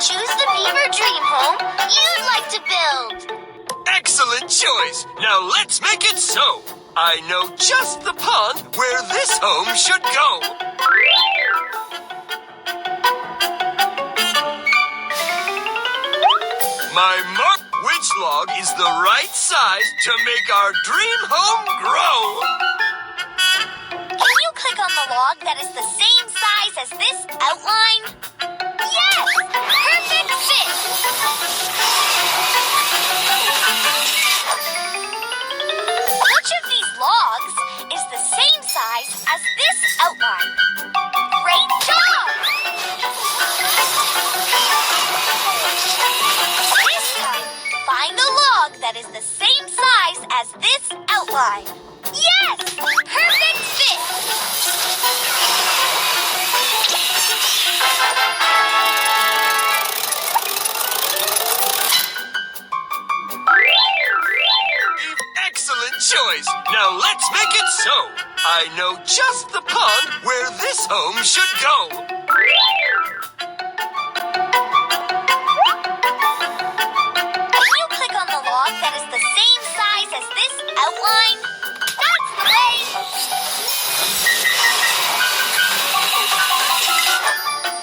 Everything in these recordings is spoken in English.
Choose the beaver dream home you'd like to build. Excellent choice. Now let's make it so. I know just the pond where this home should go. My marked which log is the right size to make our dream home grow. Can you click on the log that is the same size as this outline? Yes! Perfect fit! Which of these logs is the same size as this outline? Great job! This time, find a log that is the same size as this outline. Yes! Perfect fit! Excellent choice. Now let's make it so. I know just the pond where this home should go. Can you click on the log that is the same size as this outline? That's the way!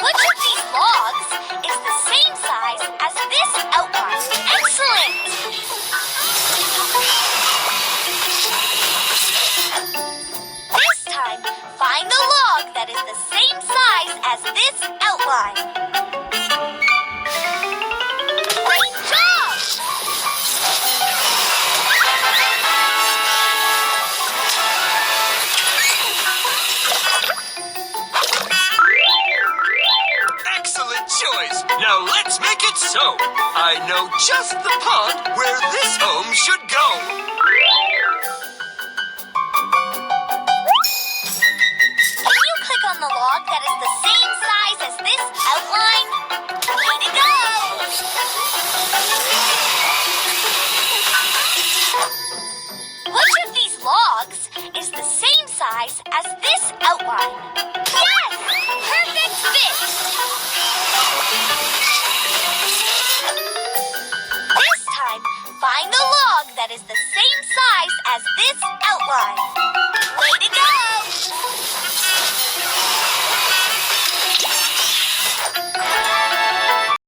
Which of these logs is the same size as this outline? Excellent! This time, find a log that is the same size as this outline. Great job! Excellent choice. Now let's make it so. I know just the pond where this home should go. Can you click on the log that is the same size as this outline? Way to go! Which of these logs is the same size as this outline? Yes! Perfect fit! This time, find a log that is the same size as this outline.